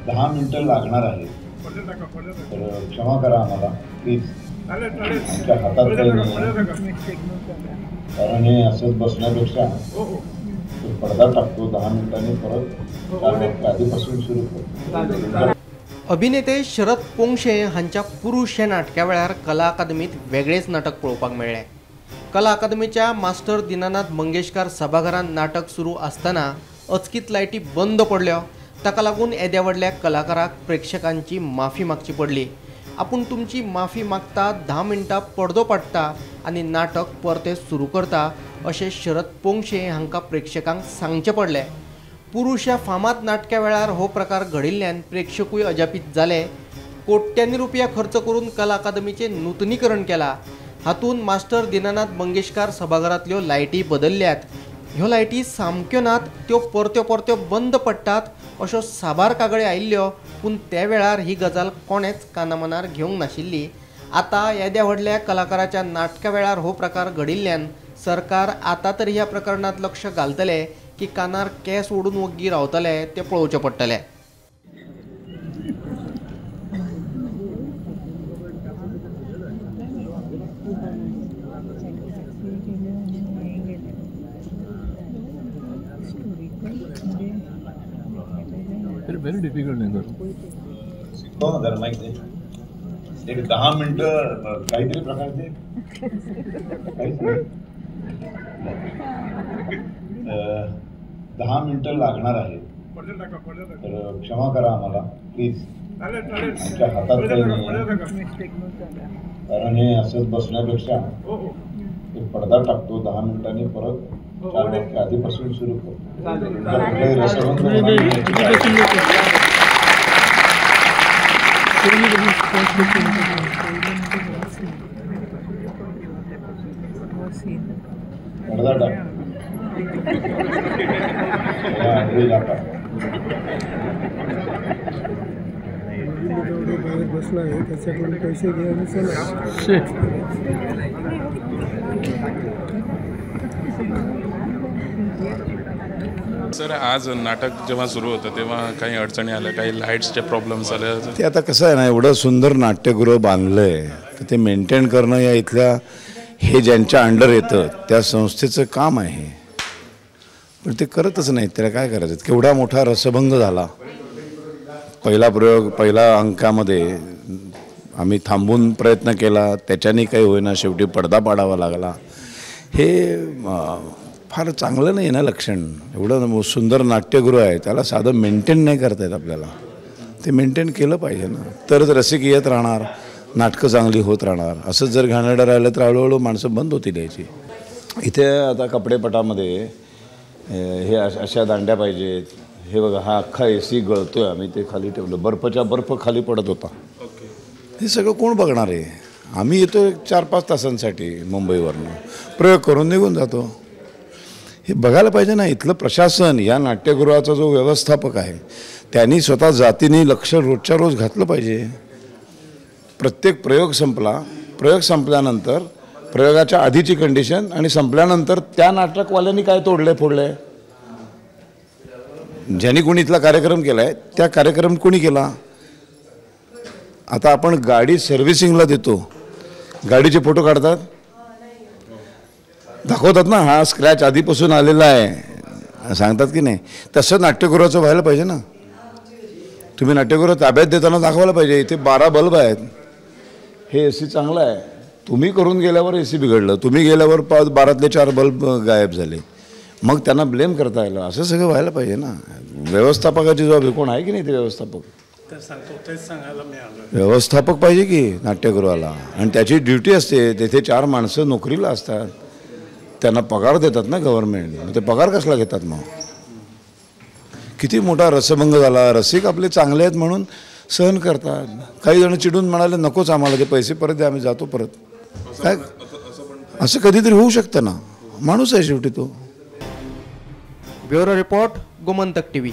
10 मिनिटं लागणार आहे, तर क्षमा करा आम्हाला प्लीज. आमच्या हातात काही नाही, कारण हे असंच बसण्यापेक्षा पडदा टाकतो 10 मिनिटांनी परत 4 वाजता आधीपासून सुरू करतो. अभिनेते शरद पोंक्षे हांच्या पुरुष या नाटका वेळार कला अकादमीत वेगळेच नाटक पळोवपाक मेळ्ळें. कला अकादमीच्या मास्टर दिनानाथ मंगेशकार सभाघरांत नाटक सुरू आसतना अचकीत लायटी बंद पडल्यो. ताका लागून येद्या व्हडल्या कलाकाराक प्रेक्षकांची माफी मागची पडली. आपूण तुमची माफी मागता, 10 मिनटां पडदो पाडटा आनी नाटक परते सुरू करता अशें शरद पोंक्षे हांकां प्रेक्षकांक सांगचें पडलें. पुरुष ह्या फामाद नाटका वेळार हो प्रकार घडिल्ल्यान प्रेक्षकूय अजापीत जाले. कोट्यांनी रुपया खर्च करून कला अकादमीचें नूतनीकरण केलां. हातूंत मास्टर दिनानाथ मंगेशकार सभाघरांतल्यो लायटी बदल्ल्यात. ह्यो लायटी सामक्यो नात, त्यो परत्यो बंद पडटात अश्यो साबार कागाळी आयिल्ल्यो. पूण त्या वेळार ही गजाल कोणेच कानामनार घेवंक नाशिल्ली. आतां येद्या व्हडल्या कलाकाराच्या नाटका वेळार हो प्रकार घडिल्ल्यान सरकार आतां तरी ह्या प्रकरणात लक्ष घालतले की कानार केंस ओडून वग्गी रावतले तें पळोवचें पडटलें. very difficult नाही हो ना, जरा माहिती एक 10 मिनिटं काहीतरी प्रकारचे काहीच नाही. 10 मिनिटं लागणार आहे, तर क्षमा करा आम्हाला प्लीज. आमच्या हातात काही नाही, कारण हे असंच बसण्यापेक्षा पडदा टाकतो 10 मिनिटांनी परत 4 वाजता आधीपासून सुरू करतो. पडदा टाक बसला आहे, त्याच्याकडून पैसे घ्या. सर, आज नाटक जेव्हा सुरू होतं तेव्हा काही अडचणी आल्या, काही लाईट्सचे प्रॉब्लेम्स आले. ते आता कसं आहे ना, एवढं सुंदर नाट्यगृह बांधलं आहे तर ते मेंटेन करणं या इथल्या हे ज्यांच्या अंडर येतं त्या संस्थेचं काम आहे. पण ते करतच नाहीत. त्याला काय करायचं. केवढा मोठा रसभंग झाला. पहिला प्रयोग, पहिला अंकामध्ये आम्ही थांबून प्रयत्न केला, त्याच्याने काही होईना, शेवटी पडदा पाडावा लागला. हे फार चांगलं नाही ना लक्षण. एवढं सुंदर नाट्यगृह आहे, त्याला साधं मेंटेन नाही करता येत आपल्याला. ते मेंटेन केलं पाहिजे ना, तरच रसिक येत राहणार, नाटकं चांगली होत राहणार. असंच जर घाणेरडं राहिलं तर हळूहळू माणसं बंद होतील यायची. इथे आता कपडेपटामध्ये हे अशा दांड्या पाहिजेत. हे बघा, हा अख्खा AC गळतोय, आम्ही ते खाली ठेवलं. बर्फ खाली पडत होता. हे सगळं कोण बघणार आहे. आम्ही येतो 4-5 तासांसाठी मुंबईवरनं, प्रयोग करून निघून जातो. हे बघायला पाहिजे ना. इथलं प्रशासन, या नाट्यगृहाचा जो व्यवस्थापक आहे त्यांनी स्वतः जातीने लक्ष रोजच्या रोज घातलं पाहिजे. प्रत्येक प्रयोग संपला, प्रयोग संपल्यानंतर प्रयोगाच्या आधीची कंडिशन आणि संपल्यानंतर त्या नाटकवाल्यांनी काय तोडले फोडले, ज्यांनी कोणी इथला कार्यक्रम केला आहे त्या कार्यक्रम कोणी केला. आता आपण गाडी सर्व्हिसिंगला देतो, गाडीचे फोटो काढतात, दाखवतात ना, हा स्क्रॅच आधीपासून आलेला आहे सांगतात की नाही. तसं नाट्यगृहाचं व्हायला पाहिजे ना. तुम्ही नाट्यगृह ताब्यात देताना दाखवायला पाहिजे इथे 12 बल्ब आहेत, हे AC चांगलं आहे. तुम्ही करून गेल्यावर AC बिघडलं, तुम्ही गेल्यावर 12तले 4 बल्ब गायब झाले, मग त्यांना ब्लेम करता येईल. असं सगळं व्हायला पाहिजे ना. व्यवस्थापकाची जबाबदारी कोण आहे की नाही. ते व्यवस्थापक पाहिजे की नाट्यगृहाला, आणि त्याची ड्युटी असते. तेथे 4 माणसं नोकरीला असतात, त्यांना पगार देतात ना गव्हर्नमेंट. ते पगार कसला घेतात मग. किती मोठा रसभंग झाला. रसिक आपले चांगले आहेत म्हणून सहन करतात. काही जण चिडून म्हणाले नकोच आम्हाला, ते पैसे परत द्या, आम्ही जातो परत. काय असं कधीतरी होऊ शकतं ना. माणूस आहे शेवटी तो. Bureau report, Gomantak TV.